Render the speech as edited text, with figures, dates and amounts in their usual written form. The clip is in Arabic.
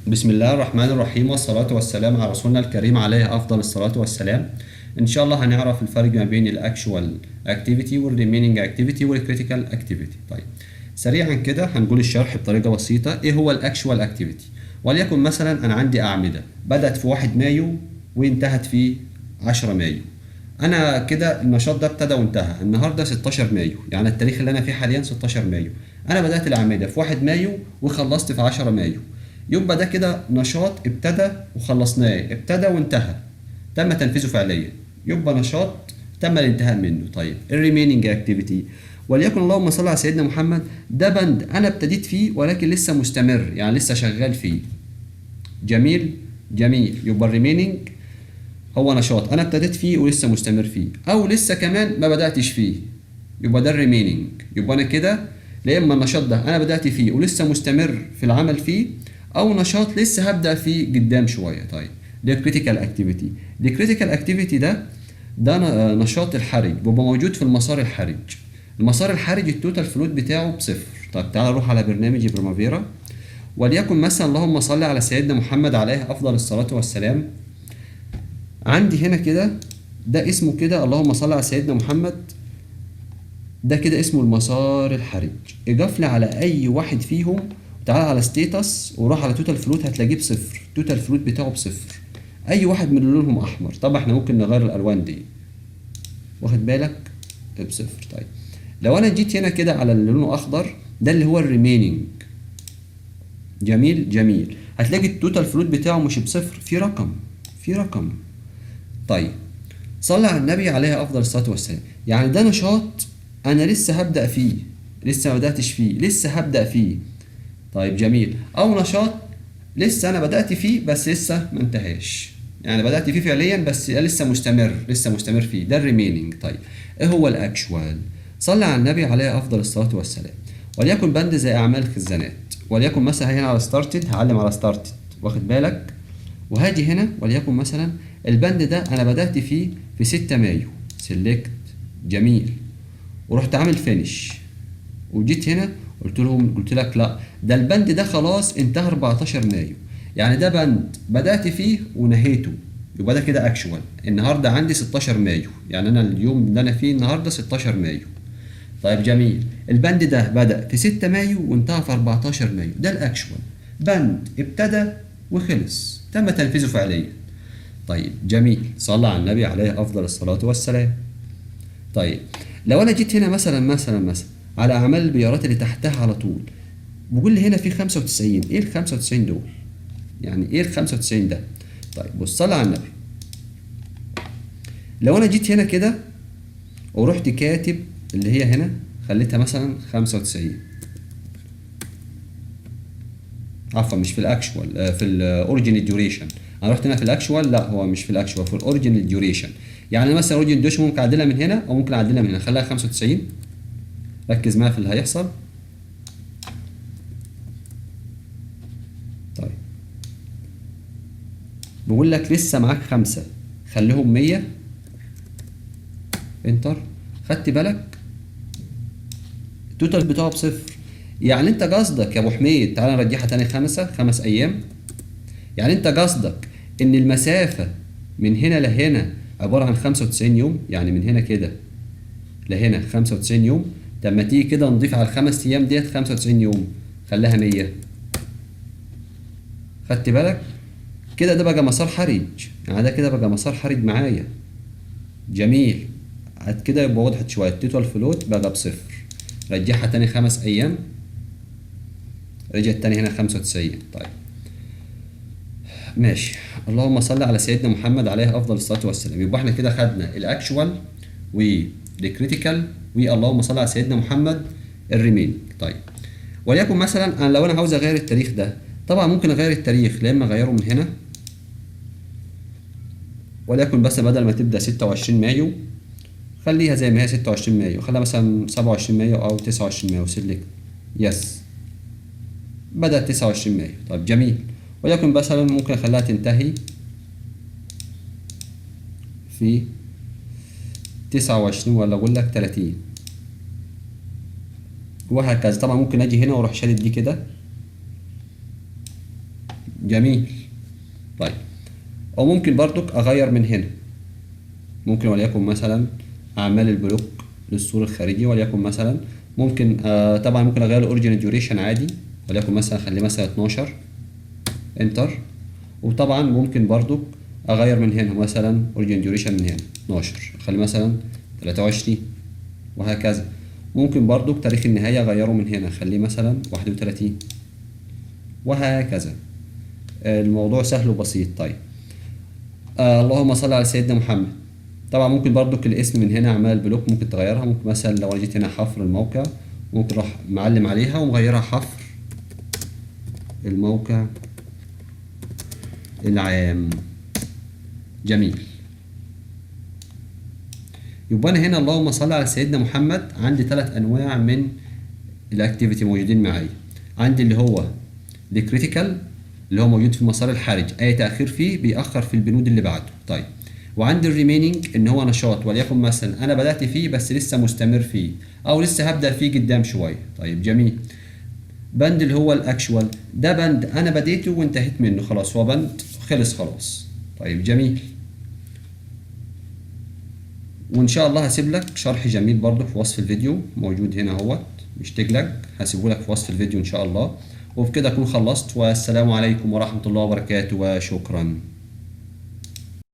بسم الله الرحمن الرحيم، والصلاة والسلام على رسولنا الكريم عليه أفضل الصلاة والسلام. إن شاء الله هنعرف الفرق ما بين الأكشوال أكتيفيتي والريمينينج أكتيفيتي والكريتيكال أكتيفيتي. طيب، سريعا كده هنقول الشرح بطريقة بسيطة. إيه هو الأكشوال أكتيفيتي؟ وليكن مثلا أنا عندي أعمدة بدأت في 1 مايو وانتهت في 10 مايو. أنا كده النشاط ده ابتدى وانتهى النهاردة 16 مايو، يعني التاريخ اللي أنا فيه حاليا 16 مايو. أنا بدأت الأعمدة في 1 مايو وخلصت في 10 مايو. يبقى ده كده نشاط ابتدى وخلصناه، ابتدى وانتهى، تم تنفيذه فعليا، يبقى نشاط تم الانتهاء منه. طيب، الريمينينج اكتيفيتي وليكن اللهم صل على سيدنا محمد، ده بند انا ابتديت فيه ولكن لسه مستمر، يعني لسه شغال فيه. جميل جميل. يبقى الريمينينج هو نشاط انا ابتديت فيه ولسه مستمر فيه، او لسه كمان ما بداتش فيه، يبقى ده الريمينينج. يبقى انا كده لا اما النشاط ده انا بدات فيه ولسه مستمر في العمل فيه، او نشاط لسه هبدا فيه قدام شويه. طيب، ده كريتيكال اكتيفيتي. الكريتيكال اكتيفيتي ده نشاط الحرج، بيبقى موجود في المسار الحرج. المسار الحرج التوتال فلوت بتاعه بصفر. طب تعال نروح على برنامج بريمافيرا، وليكن مثلا اللهم صل على سيدنا محمد عليه افضل الصلاه والسلام. عندي هنا كده ده اسمه كده اللهم صل على سيدنا محمد، ده كده اسمه المسار الحرج. اضاف لي على اي واحد فيهم، تعال على ستيتس وروح على توتال فلوت، هتلاقيه بصفر، توتال فلوت بتاعه بصفر. اي واحد من اللي لونهم احمر، طبعا احنا ممكن نغير الالوان دي، واخد بالك، بصفر. طيب، لو انا جيت هنا كده على اللي لونه اخضر، ده اللي هو الريمينينج. جميل جميل. هتلاقي التوتال فلوت بتاعه مش بصفر، في رقم، في رقم. طيب، صلى على النبي عليه افضل الصلاه والسلام. يعني ده نشاط انا لسه هبدا فيه، لسه ما بداتش فيه، لسه هبدا فيه. طيب جميل. او نشاط لسه انا بدات فيه بس لسه ما انتهاش، يعني بدات فيه فعليا بس لسه مستمر، لسه مستمر فيه، ده الريمينينج. طيب، ايه هو الاكشوال؟ صلى على النبي عليه افضل الصلاه والسلام. وليكن بند زي اعمال الخزانات، وليكن مثلا هنا على ستارتد، هعلم على ستارتد، واخد بالك، وهاجي هنا وليكن مثلا البند ده انا بدات فيه في 6 مايو، سيلكت، جميل، ورحت عامل فينش، وجيت هنا قلت لك لا، ده البند ده خلاص انتهى 14 مايو، يعني ده بند بدات فيه ونهيته، يبقى ده كده اكشوال. النهارده عندي 16 مايو، يعني انا اليوم اللي انا فيه النهارده 16 مايو. طيب جميل. البند ده بدأ في 6 مايو وانتهى في 14 مايو، ده الاكشوال. بند ابتدى وخلص، تم تنفيذه فعليا. طيب جميل. صلى على النبي عليه افضل الصلاة والسلام. طيب، لو انا جيت هنا مثلا على اعمال البيارات اللي تحتها على طول، بقول لي هنا في 95. ايه ال 95 دول؟ يعني ايه ال 95 ده؟ طيب بص، صلى على النبي. لو انا جيت هنا كده ورحت كاتب اللي هي هنا، خليتها مثلا 95، عفوا مش في الاكشوال، في الاوريجين ديوريشن. انا رحت هنا في الاكشوال، لا هو مش في الاكشوال، في الاوريجين ديوريشن. يعني مثلا اوريجين ديوريشن ممكن اعدلها من هنا او ممكن اعدلها من هنا، خليها 95. ركز معايا في اللي هيحصل. طيب، بقول لك لسه معاك 5، خليهم 100، انتر. خدت بالك التوتال بتاعه بصفر. يعني انت قصدك يا ابو حميد، تعالى نرجعها تاني، 5 ايام. يعني انت قصدك ان المسافة من هنا لهنا عبارة عن 95 يوم، يعني من هنا كده لهنا 95 يوم. طب ما تيجي كده نضيف على الخمس ايام ديت 95 يوم، خليها 100. خدت بالك كده؟ ده بقى مسار حرج، يعني ده كده بقى مسار حرج معايا. جميل. كده يبقى وضحت شوية. التوتال فلوت بقى بصفر. رجعها تاني 5 ايام، رجعت تاني هنا 95. طيب ماشي. اللهم صل على سيدنا محمد عليه افضل الصلاه والسلام. يبقى احنا كده خدنا الاكشوال والكريتيكال، واللهم صل على سيدنا محمد الريمين. طيب، وليكن مثلا انا لو انا عاوز اغير التاريخ ده، طبعا ممكن اغير التاريخ، لا اما اغيره من هنا، وليكن بس بدل ما تبدا 26 مايو خليها زي ما هي 26 مايو، خليها مثلا 27 مايو او 29 مايو، سيلكت، يس، بدأت 29 مايو. طيب جميل. وليكن مثلا ممكن اخليها تنتهي في 29، ولا اقول لك 30، وهكذا. طبعا ممكن اجي هنا واروح شادد دي كده جميل. طيب او ممكن برضك اغير من هنا، ممكن وليكن مثلا اعمل البلوك للسور الخارجي، وليكن مثلا ممكن طبعا ممكن اغير الاوريجين ديوريشن عادي، وليكن مثلا اخليه مثلا 12 انتر. وطبعا ممكن برضك اغير من هنا مثلا اوريجين ديوريشن من هنا 12 اخليه مثلا 23 وهكذا. ممكن برضك تاريخ النهاية اغيره من هنا اخليه مثلا 31 وهكذا. الموضوع سهل وبسيط. طيب اللهم صل على سيدنا محمد. طبعا ممكن برضك الاسم من هنا اعمال البلوك ممكن تغيرها، ممكن مثلا لو جيت هنا حفر الموقع ممكن اروح معلم عليها ومغيرها حفر الموقع العام. جميل. يبقى انا هنا اللهم صل على سيدنا محمد عندي 3 انواع من الاكتيفيتي موجودين معايا. عندي اللي هو الكريتيكال اللي هو موجود في المسار الحرج، اي تاخير فيه بيأخر في البنود اللي بعده. طيب وعندي الريمينينج ان هو نشاط، وليكن مثلا انا بدأت فيه بس لسه مستمر فيه او لسه هبدأ فيه قدام شويه. طيب جميل. بند اللي هو الاكشوال ده بند انا بديته وانتهيت منه خلاص، هو بند خلص خلاص. طيب جميل. وان شاء الله هسيب لك شرح جميل برضه في وصف الفيديو موجود هنا اهوت، مشتاق لك هسيبه لك في وصف الفيديو ان شاء الله. وبكده اكون خلصت، والسلام عليكم ورحمة الله وبركاته وشكرا.